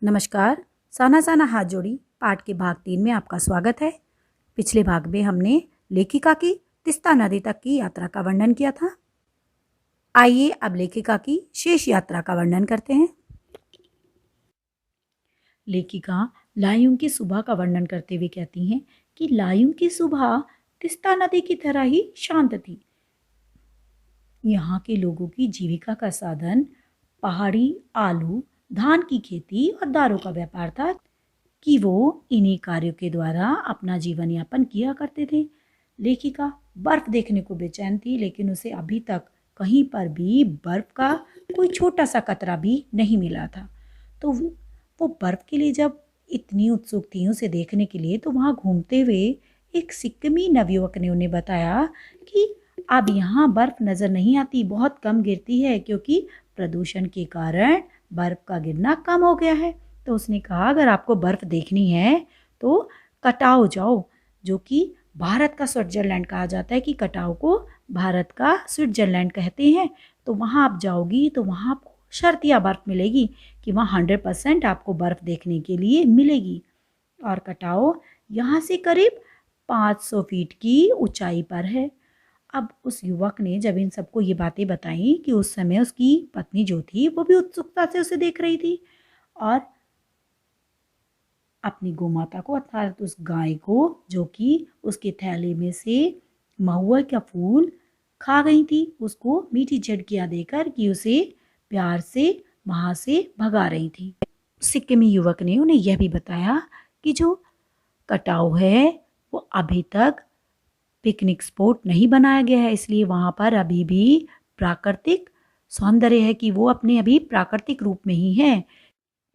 नमस्कार। साना साना हाथ जोड़ी पाठ के भाग 3 में आपका स्वागत है। पिछले भाग में हमने लेखिका की तीस्ता नदी तक की यात्रा का वर्णन किया था। आइए अब लेखिका की शेष यात्रा का वर्णन करते हैं। लेखिका लायूं की सुबह का वर्णन करते हुए कहती हैं कि लायूं की सुबह तीस्ता नदी की तरह ही शांत थी। यहाँ के लोगों की जीविका का साधन पहाड़ी आलू, धान की खेती और दारों का व्यापार था कि वो इन्हीं कार्यों के द्वारा अपना जीवन यापन किया करते थे। लेखिका बर्फ देखने को बेचैन थी, लेकिन उसे अभी तक कहीं पर भी बर्फ का कोई छोटा सा कतरा भी नहीं मिला था। तो वो बर्फ के लिए जब इतनी उत्सुक थी उसे देखने के लिए, तो वहाँ घूमते हुए एक सिक्किमी नवयुवक ने उन्हें बताया कि अब यहाँ बर्फ नजर नहीं आती, बहुत कम गिरती है क्योंकि प्रदूषण के कारण बर्फ का गिरना कम हो गया है। तो उसने कहा अगर आपको बर्फ देखनी है तो कटाव जाओ, जो कि भारत का स्विट्जरलैंड कहा जाता है, कि कटाव को भारत का स्विट्जरलैंड कहते हैं। तो वहाँ आप जाओगी तो वहाँ आपको शर्तिया बर्फ मिलेगी कि वहाँ 100% आपको बर्फ देखने के लिए मिलेगी। और कटाव यहाँ से करीब 500 फीट की ऊंचाई पर है। अब उस युवक ने जब इन सबको ये बातें बताई कि उस समय उसकी पत्नी जो थी वो भी उत्सुकता से उसे देख रही थी और अपनी गोमाता को अर्थात उस गाय को, जो कि उसके थैले में से महुआ का फूल खा गई थी, उसको मीठी झटकियां देकर कि उसे प्यार से वहां से भगा रही थी। सिक्किमी युवक ने उन्हें यह भी बताया कि जो कटाव है वो अभी तक पिकनिक स्पॉट नहीं बनाया गया है, इसलिए वहाँ पर अभी भी प्राकृतिक सौंदर्य है कि वो अपने अभी प्राकृतिक रूप में ही है।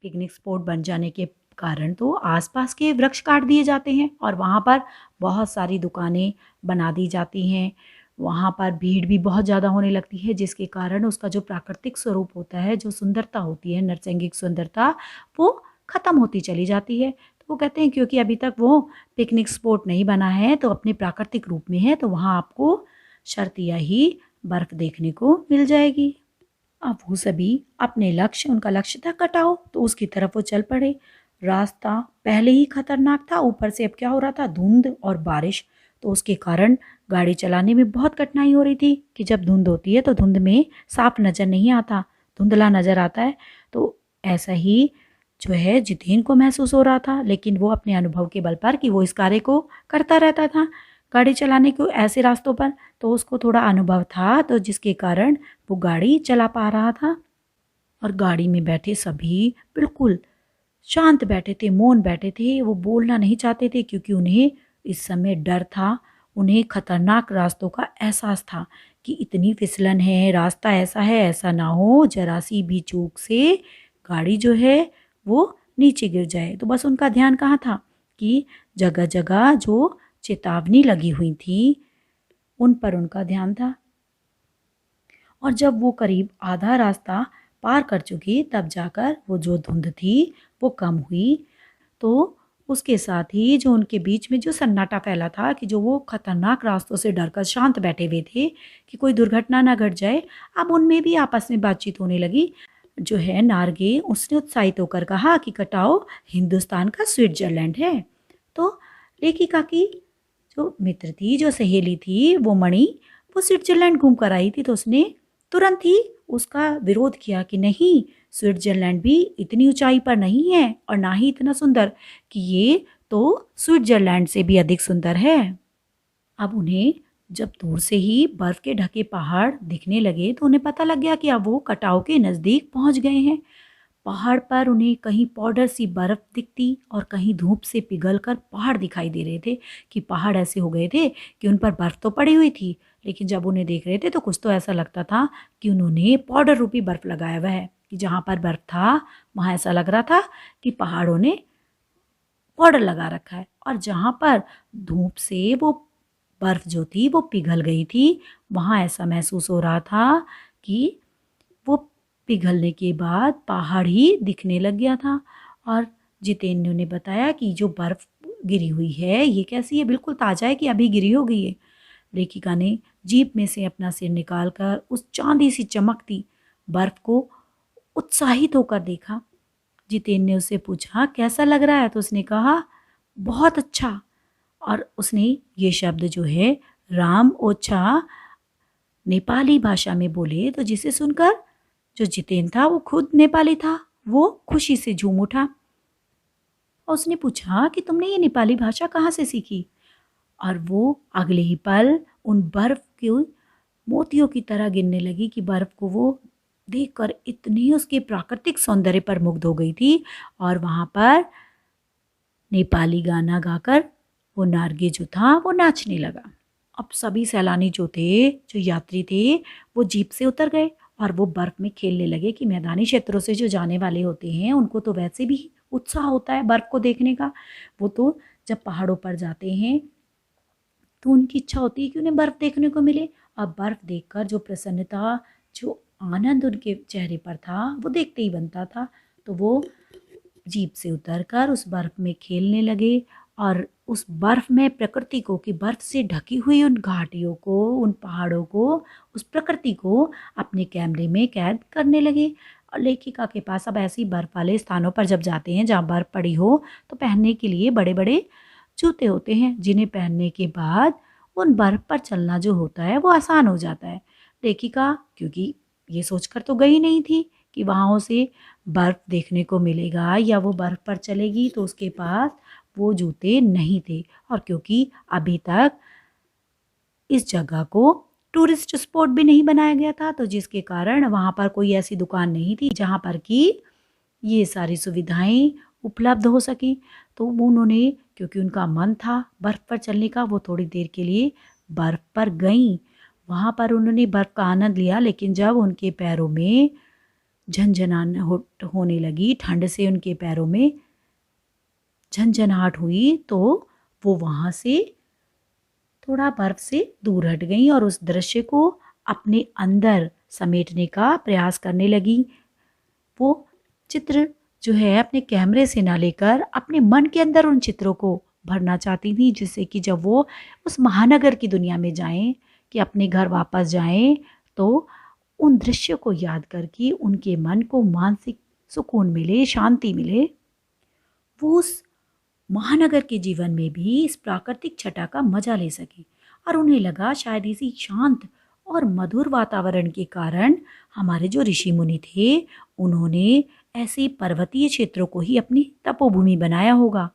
पिकनिक स्पॉट बन जाने के कारण तो आसपास के वृक्ष काट दिए जाते हैं और वहाँ पर बहुत सारी दुकानें बना दी जाती हैं। वहाँ पर भीड़ भी बहुत ज़्यादा होने लगती है, जिसके कारण उसका जो प्राकृतिक स्वरूप होता है, जो सुंदरता होती है, नैसर्गिक सुंदरता, वो ख़त्म होती चली जाती है। तो वो कहते हैं क्योंकि अभी तक वो पिकनिक स्पॉट नहीं बना है, तो अपने प्राकृतिक रूप में है, तो वहाँ आपको शर्तिया ही बर्फ़ देखने को मिल जाएगी। अब वो सभी अपने लक्ष्य, उनका लक्ष्य था कटाव, तो उसकी तरफ वो चल पड़े। रास्ता पहले ही खतरनाक था, ऊपर से अब क्या हो रहा था, धुंध और बारिश। तो उसके कारण गाड़ी चलाने में बहुत कठिनाई हो रही थी कि जब धुंध होती है तो धुंध में साफ नज़र नहीं आता, धुंधला नज़र आता है। तो ऐसा ही जो है जितेन को महसूस हो रहा था, लेकिन वो अपने अनुभव के बल पर कि वो इस कार्य को करता रहता था गाड़ी चलाने को ऐसे रास्तों पर, तो उसको थोड़ा अनुभव था, तो जिसके कारण वो गाड़ी चला पा रहा था। और गाड़ी में बैठे सभी बिल्कुल शांत बैठे थे, मौन बैठे थे, वो बोलना नहीं चाहते थे क्योंकि उन्हें इस समय डर था। उन्हें खतरनाक रास्तों का एहसास था कि इतनी फिसलन है, रास्ता ऐसा है, ऐसा ना हो जरा सी भी चूक से गाड़ी जो है वो नीचे गिर जाए। तो बस उनका ध्यान कहाँ था कि जगह जगह जो चेतावनी लगी हुई थी उन पर उनका ध्यान था। और जब वो करीब आधा रास्ता पार कर चुकी, तब जाकर वो जो धुंध थी वो कम हुई। तो उसके साथ ही जो उनके बीच में जो सन्नाटा फैला था कि जो वो खतरनाक रास्तों से डरकर शांत बैठे हुए थे कि कोई दुर्घटना ना घट जाए, अब उनमें भी आपस में बातचीत होने लगी। जो है नार्गे, उसने उत्साहित होकर कहा कि कटाओ हिंदुस्तान का स्विट्जरलैंड है। तो लेखिका की जो मित्र थी, जो सहेली थी, वो मणि, वो स्विट्जरलैंड घूम कर आई थी, तो उसने तुरंत ही उसका विरोध किया कि नहीं, स्विट्जरलैंड भी इतनी ऊंचाई पर नहीं है और ना ही इतना सुंदर, कि ये तो स्विट्जरलैंड से भी अधिक सुंदर है। अब उन्हें जब दूर से ही बर्फ के ढके पहाड़ दिखने लगे तो उन्हें पता लग गया कि अब वो कटाव के नज़दीक पहुंच गए हैं। पहाड़ पर उन्हें कहीं पाउडर सी बर्फ दिखती और कहीं धूप से पिघलकर पहाड़ दिखाई दे रहे थे कि पहाड़ ऐसे हो गए थे कि उन पर बर्फ तो पड़ी हुई थी, लेकिन जब उन्हें देख रहे थे तो कुछ तो ऐसा लगता था कि उन्होंने पाउडर रूपी बर्फ लगाया हुआ है, कि जहाँ पर बर्फ था वहाँ ऐसा लग रहा था कि पहाड़ों ने पाउडर लगा रखा है, और जहाँ पर धूप से वो बर्फ जो थी वो पिघल गई थी, वहाँ ऐसा महसूस हो रहा था कि वो पिघलने के बाद पहाड़ ही दिखने लग गया था। और जितेन ने उन्हें बताया कि जो बर्फ गिरी हुई है ये कैसी है, बिल्कुल ताज़ा है कि अभी गिरी हो गई है। लेखिका ने जीप में से अपना सिर निकालकर उस चांदी सी चमकती बर्फ को उत्साहित होकर देखा। जितेन ने उससे पूछा कैसा लग रहा है, तो उसने कहा बहुत अच्छा। और उसने ये शब्द जो है राम ओछा नेपाली भाषा में बोले, तो जिसे सुनकर जो जितेन था वो खुद नेपाली था, वो खुशी से झूम उठा और उसने पूछा कि तुमने ये नेपाली भाषा कहाँ से सीखी। और वो अगले ही पल उन बर्फ के मोतियों की तरह गिरने लगी कि बर्फ को वो देखकर इतनी उसके प्राकृतिक सौंदर्य पर मुग्ध हो गई थी। और वहाँ पर नेपाली गाना गाकर वो नार्गे जो था वो नाचने लगा। अब सभी सैलानी जो थे, जो यात्री थे, वो जीप से उतर गए और वो बर्फ में खेलने लगे कि मैदानी क्षेत्रों से जो जाने वाले होते हैं उनको तो वैसे भी उत्साह होता है बर्फ को देखने का। वो तो जब पहाड़ों पर जाते हैं तो उनकी इच्छा होती है कि उन्हें बर्फ देखने को मिले। और बर्फ देखकर जो प्रसन्नता, जो आनंद उनके चेहरे पर था वो देखते ही बनता था। तो वो जीप से उतरकर उस बर्फ में खेलने लगे और उस बर्फ में प्रकृति को, कि बर्फ से ढकी हुई उन घाटियों को, उन पहाड़ों को, उस प्रकृति को अपने कैमरे में कैद करने लगे। और लेखिका के पास अब ऐसी बर्फ वाले स्थानों पर जब जाते हैं जहाँ बर्फ पड़ी हो तो पहनने के लिए बड़े बड़े जूते होते हैं, जिन्हें पहनने के बाद उन बर्फ पर चलना जो होता है वो आसान हो जाता है। लेखिका क्योंकि ये सोचकर तो गई नहीं थी कि वहाँ उसे बर्फ देखने को मिलेगा या वो बर्फ पर चलेगी, तो उसके पास वो जूते नहीं थे। और क्योंकि अभी तक इस जगह को टूरिस्ट स्पॉट भी नहीं बनाया गया था, तो जिसके कारण वहाँ पर कोई ऐसी दुकान नहीं थी जहाँ पर कि ये सारी सुविधाएं उपलब्ध हो सकें। तो उन्होंने, क्योंकि उनका मन था बर्फ़ पर चलने का, वो थोड़ी देर के लिए बर्फ़ पर गईं। वहाँ पर उन्होंने बर्फ़ का आनंद लिया, लेकिन जब उनके पैरों में झंझनाहट होने लगी, ठंड से उनके पैरों में झंझनाहट हुई, तो वो वहाँ से थोड़ा बर्फ़ से दूर हट गईं और उस दृश्य को अपने अंदर समेटने का प्रयास करने लगी। वो चित्र जो है अपने कैमरे से ना लेकर अपने मन के अंदर उन चित्रों को भरना चाहती थी, जिससे कि जब वो उस महानगर की दुनिया में जाएं, कि अपने घर वापस जाएं, तो उन दृश्यों को याद करके उनके मन को मानसिक सुकून मिले, शांति मिले। वो उस महानगर के जीवन में भी इस प्राकृतिक छटा का मजा ले सके। और उन्हें लगा शायद इसी शांत और मधुर वातावरण के कारण हमारे जो ऋषि मुनि थे उन्होंने ऐसे पर्वतीय क्षेत्रों को ही अपनी तपोभूमि बनाया होगा।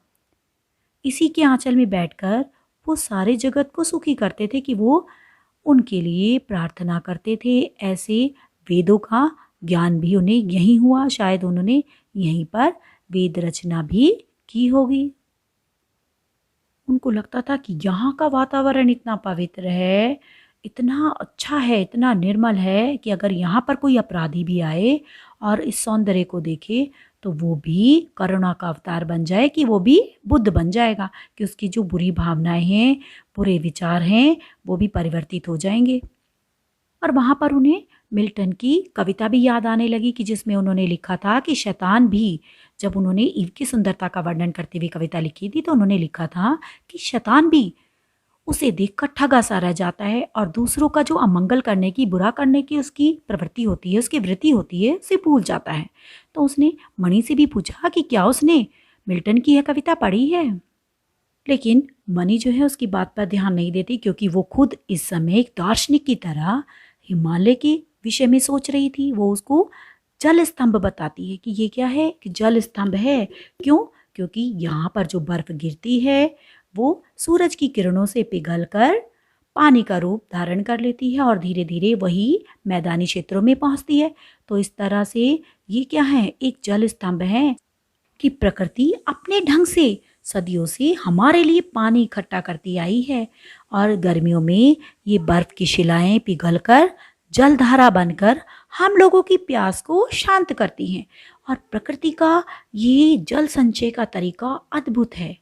इसी के आंचल में बैठकर वो सारे जगत को सुखी करते थे कि वो उनके लिए प्रार्थना करते थे। ऐसे वेदों का ज्ञान भी उन्हें यहीं हुआ, शायद उन्होंने यहीं पर वेद रचना भी की होगी। उनको लगता था कि यहाँ का वातावरण इतना पवित्र है, इतना अच्छा है, इतना निर्मल है कि अगर यहाँ पर कोई अपराधी भी आए और इस सौंदर्य को देखे तो वो भी करुणा का अवतार बन जाए, कि वो भी बुद्ध बन जाएगा, कि उसकी जो बुरी भावनाएं हैं, बुरे विचार हैं, वो भी परिवर्तित हो जाएंगे। और वहाँ पर उन्हें मिल्टन की कविता भी याद आने लगी, कि जिसमें उन्होंने लिखा था कि शैतान भी, जब उन्होंने ईव की सुंदरता का वर्णन करते हुए कविता लिखी थी तो उन्होंने लिखा था कि शैतान भी उसे देखकर ठगा सा रह जाता है और दूसरों का जो अमंगल करने की, बुरा करने की उसकी प्रवृत्ति होती है, उसकी वृत्ति होती है, उसे भूल जाता है। तो उसने मणि से भी पूछा कि क्या उसने मिल्टन की यह कविता पढ़ी है। लेकिन मणि जो है उसकी बात पर ध्यान नहीं देती, क्योंकि वो खुद इस समय एक दार्शनिक की तरह हिमालय के विषय में सोच रही थी। वो उसको जल स्तंभ बताती है कि ये क्या है, कि जल स्तंभ है। क्यों? क्योंकि यहाँ पर जो बर्फ गिरती है वो सूरज की किरणों से पिघलकर पानी का रूप धारण कर लेती है और धीरे धीरे वही मैदानी क्षेत्रों में पहुँचती है। तो इस तरह से ये क्या है, एक जल स्तंभ है कि प्रकृति अपने ढंग से सदियों से हमारे लिए पानी इकट्ठा करती आई है। और गर्मियों में ये बर्फ की शिलाएं पिघलकर जलधारा बनकर हम लोगों की प्यास को शांत करती हैं। और प्रकृति का ये जल संचय का तरीका अद्भुत है।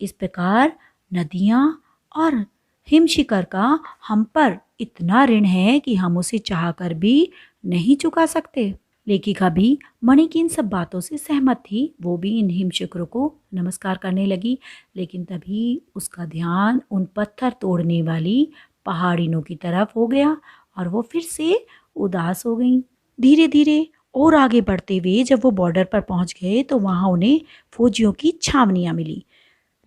इस प्रकार नदियाँ और हिमशिखर का हम पर इतना ऋण है कि हम उसे चाहकर भी नहीं चुका सकते। लेखिका भी मणि की इन सब बातों से सहमत थी। वो भी इन हिमशिखरों को नमस्कार करने लगी, लेकिन तभी उसका ध्यान उन पत्थर तोड़ने वाली पहाड़ियों की तरफ हो गया और वो फिर से उदास हो गई। धीरे धीरे और आगे बढ़ते हुए जब वो बॉर्डर पर पहुंच गए तो वहां उन्हें फौजियों की छावनियां मिली।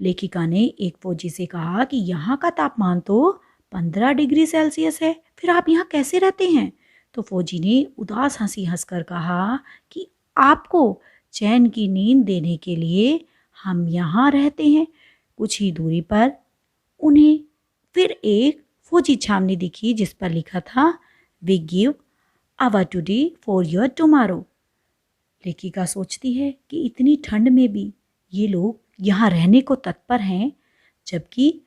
लेखिका ने एक फौजी से कहा कि यहाँ का तापमान तो 15 डिग्री सेल्सियस है, फिर आप यहाँ कैसे रहते हैं? तो फौजी ने उदास हंसी हंसकर कहा कि आपको चैन की नींद देने के लिए हम यहाँ रहते हैं। कुछ ही दूरी पर उन्हें फिर एक फौजी छावनी दिखी जिस पर लिखा था, we give our today for your tomorrow. लेखिका सोचती है कि इतनी ठंड में भी ये लोग यहाँ रहने को तत्पर हैं, जबकि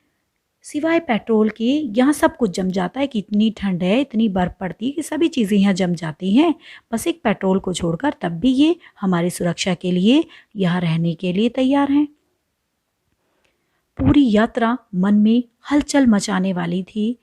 सिवाय पेट्रोल के यहाँ सब कुछ जम जाता है कि इतनी ठंड है, इतनी बर्फ़ पड़ती है कि सभी चीज़ें यहाँ जम जाती हैं, बस एक पेट्रोल को छोड़कर, तब भी ये हमारी सुरक्षा के लिए यहाँ रहने के लिए तैयार हैं। पूरी यात्रा मन में हलचल मचाने वाली थी।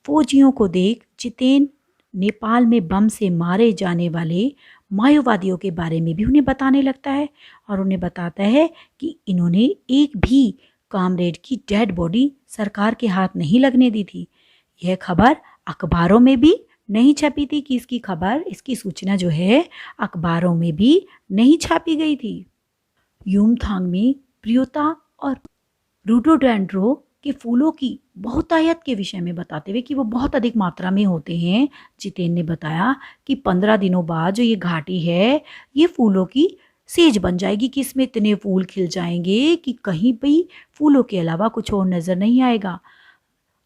फौजियों को देख जितेन नेपाल में बम से मारे जाने वाले माओवादियों के बारे में भी उन्हें बताने लगता है और उन्हें बताता है कि इन्होंने एक भी कामरेड की डेड बॉडी सरकार के हाथ नहीं लगने दी थी। यह खबर अखबारों में भी नहीं छपी थी कि इसकी सूचना जो है अखबारों में भी नहीं छापी गई थी। यूमथांग में प्रियोता और रोडोडेंड्रो के फूलों की बहुतायत के विषय में बताते हुए कि वो बहुत अधिक मात्रा में होते हैं, जितेन ने बताया कि 15 दिनों बाद जो ये घाटी है ये फूलों की सेज बन जाएगी कि इसमें इतने फूल खिल जाएंगे कि कहीं भी फूलों के अलावा कुछ और नज़र नहीं आएगा।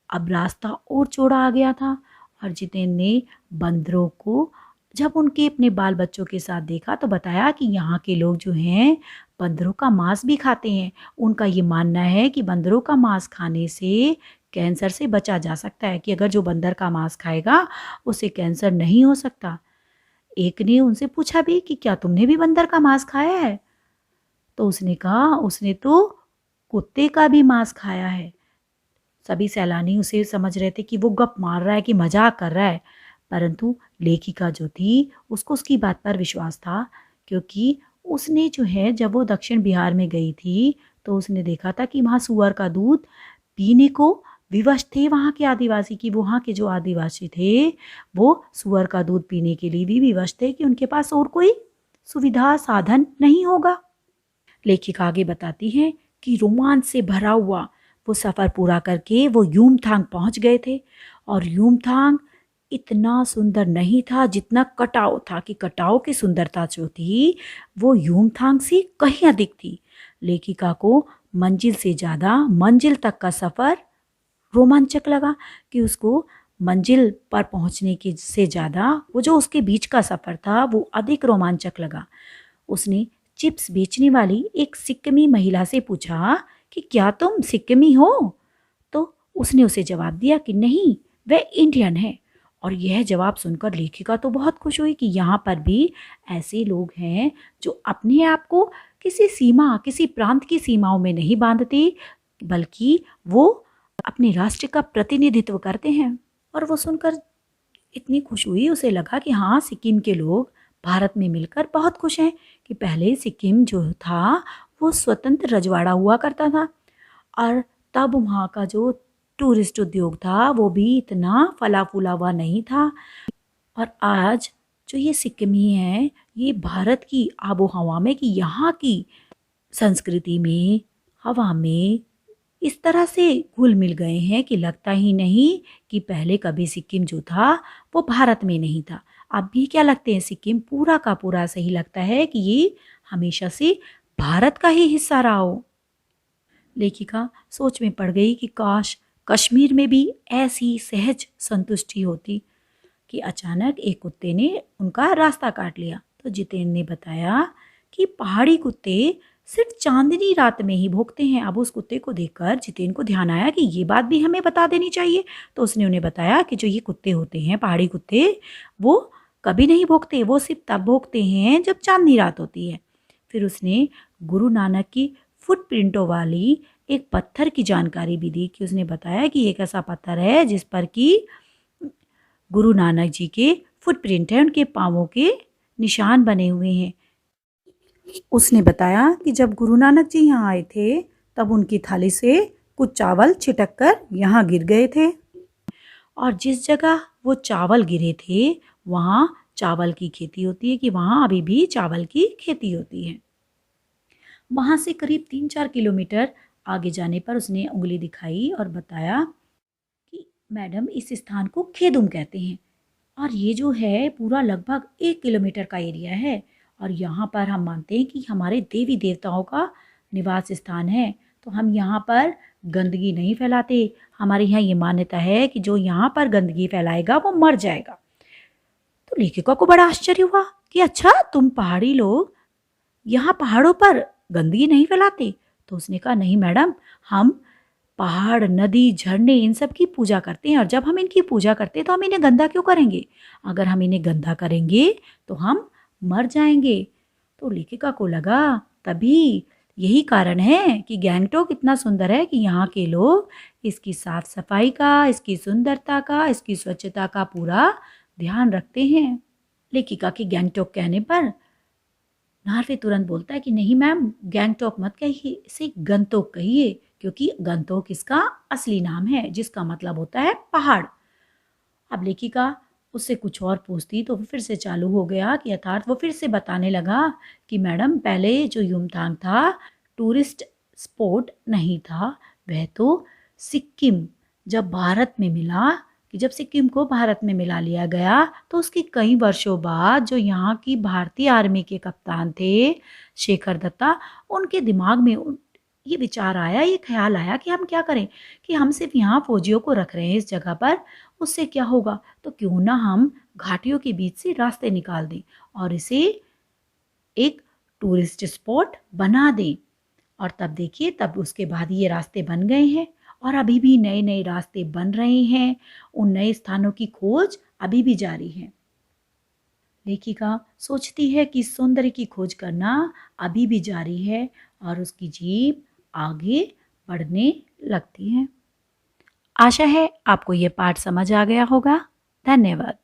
अब रास्ता और चौड़ा आ गया था और जितेन ने बंदरों को जब उनके अपने बाल बच्चों के साथ देखा तो बताया कि यहाँ के लोग जो हैं बंदरों का मांस भी खाते हैं। उनका ये मानना है कि बंदरों का मांस खाने से कैंसर से बचा जा सकता है, कि अगर जो बंदर का मांस खाएगा उसे कैंसर नहीं हो सकता। एक ने उनसे पूछा भी कि क्या तुमने भी बंदर का मांस खाया है? तो उसने कहा उसने तो कुत्ते का भी मांस खाया है। सभी सैलानी उसे समझ रहे थे कि वो गप मार रहा है, कि मजाक कर रहा है, परंतु लेखिका जो थी उसको उसकी बात पर विश्वास था, क्योंकि उसने जो है जब वो दक्षिण बिहार में गई थी तो उसने देखा था कि वहाँ सुअर का दूध पीने को विवश थे वहाँ के आदिवासी, की वहाँ के जो आदिवासी थे वो सुअर का दूध पीने के लिए भी विवश थे कि उनके पास और कोई सुविधा साधन नहीं होगा। लेखिका आगे बताती है कि रोमांच से भरा हुआ वो सफ़र पूरा करके वो यूमथांग पहुँच गए थे और यूमथांग इतना सुंदर नहीं था जितना कटाव था, कि कटाव की सुंदरता जो थी वो यूमथांग से कहीं अधिक थी। लेखिका को मंजिल से ज़्यादा मंजिल तक का सफ़र रोमांचक लगा, कि उसको मंजिल पर पहुंचने की से ज़्यादा वो जो उसके बीच का सफ़र था वो अधिक रोमांचक लगा। उसने चिप्स बेचने वाली एक सिक्किमी महिला से पूछा कि क्या तुम सिक्किमी हो? तो उसने उसे जवाब दिया कि नहीं, वह इंडियन है। और यह जवाब सुनकर लेखिका तो बहुत खुश हुई कि यहाँ पर भी ऐसे लोग हैं जो अपने आप को किसी प्रांत की सीमाओं में नहीं बांधते, बल्कि वो अपने राष्ट्र का प्रतिनिधित्व करते हैं। और वो सुनकर इतनी खुश हुई, उसे लगा कि हाँ, सिक्किम के लोग भारत में मिलकर बहुत खुश हैं, कि पहले सिक्किम जो था वो स्वतंत्र रजवाड़ा हुआ करता था और तब वहाँ का जो टूरिस्ट उद्योग था वो भी इतना फला फूला हुआ नहीं था। और आज जो ये सिक्किमी हैं ये भारत की आबो हवा में, कि यहाँ की संस्कृति में, हवा में इस तरह से घुल मिल गए हैं कि लगता ही नहीं कि पहले कभी सिक्किम जो था वो भारत में नहीं था। अब भी क्या लगते हैं, सिक्किम पूरा का पूरा सही लगता है कि ये हमेशा से भारत का ही हिस्सा रहा हो। लेखिका सोच में पड़ गई कि काश कश्मीर में भी ऐसी सहज संतुष्टि होती, कि अचानक एक कुत्ते ने उनका रास्ता काट लिया। तो जितेन ने बताया कि पहाड़ी कुत्ते सिर्फ चांदनी रात में ही भौंकते हैं। अब उस कुत्ते को देखकर जितेन को ध्यान आया कि ये बात भी हमें बता देनी चाहिए। तो उसने उन्हें बताया कि जो ये कुत्ते होते हैं, पहाड़ी कुत्ते, वो कभी नहीं भौंकते, वो सिर्फ तब भौंकते हैं जब चांदनी रात होती है। फिर उसने गुरु नानक की फुटप्रिंटों वाली एक पत्थर की जानकारी भी दी, कि उसने बताया कि एक ऐसा पत्थर है जिस पर कि गुरु नानक जी के फुटप्रिंट हैं, उनके पाँवों के निशान बने हुए हैं। उसने बताया कि जब गुरु नानक जी यहाँ आए थे तब उनकी थाली से कुछ चावल छिटक कर यहाँ गिर गए थे और जिस जगह वो चावल गिरे थे वहाँ चावल की खेती होती है, कि वहाँ अभी भी चावल की खेती होती है। वहाँ से करीब 3-4 किलोमीटर आगे जाने पर उसने उंगली दिखाई और बताया कि मैडम इस स्थान को खेदुम कहते हैं, और ये जो है पूरा लगभग 1 किलोमीटर का एरिया है, और यहाँ पर हम मानते हैं कि हमारे देवी देवताओं का निवास स्थान है। तो हम यहाँ पर गंदगी नहीं फैलाते। हमारे यहाँ ये मान्यता है कि जो यहाँ पर गंदगी फैलाएगा वो मर जाएगा। तो लेखिका को बड़ा आश्चर्य हुआ कि अच्छा, तुम पहाड़ी लोग यहाँ पहाड़ों पर गंदगी नहीं फैलाते? तो उसने कहा नहीं मैडम, हम पहाड़, नदी, झरने इन सब की पूजा करते हैं, और जब हम इनकी पूजा करते हैं तो हम इन्हें गंदा क्यों करेंगे? अगर हम इन्हें गंदा करेंगे तो हम मर जाएंगे। तो लेखिका को लगा तभी यही कारण है कि गैंगटॉक इतना सुंदर है कि यहाँ के लोग इसकी साफ सफाई का, इसकी सुंदरता का, इसकी स्वच्छता का पूरा ध्यान रखते हैं। लेखिका के गैंगटॉक कहने पर नार्वे तुरंत बोलता है कि नहीं मैम, गैंगटॉक मत कहिए, इसे गंतोक कहिए, क्योंकि गंतोक इसका असली नाम है, जिसका मतलब होता है पहाड़। अब लेखिका उससे कुछ और पूछती तो वो फिर से चालू हो गया कि अर्थात वो फिर से बताने लगा कि मैडम पहले जो युमथांग था टूरिस्ट स्पॉट नहीं था, वह तो सिक्किम जब भारत में मिला, कि जब सिक्किम को भारत में मिला लिया गया तो उसके कई वर्षों बाद जो यहाँ की भारतीय आर्मी के कप्तान थे शेखर दत्ता, उनके दिमाग में ये विचार आया, ये ख्याल आया कि हम क्या करें, कि हम सिर्फ यहाँ फौजियों को रख रहे हैं इस जगह पर, उससे क्या होगा, तो क्यों ना हम घाटियों के बीच से रास्ते निकाल दें और इसे एक टूरिस्ट स्पॉट बना दें। और तब देखिए, तब उसके बाद ये रास्ते बन गए हैं, और अभी भी नए नए रास्ते बन रहे हैं। उन नए स्थानों की खोज अभी भी जारी है। लेखिका सोचती है कि सौंदर्य की खोज करना अभी भी जारी है, और उसकी जीभ आगे बढ़ने लगती है। आशा है आपको ये पाठ समझ आ गया होगा। धन्यवाद।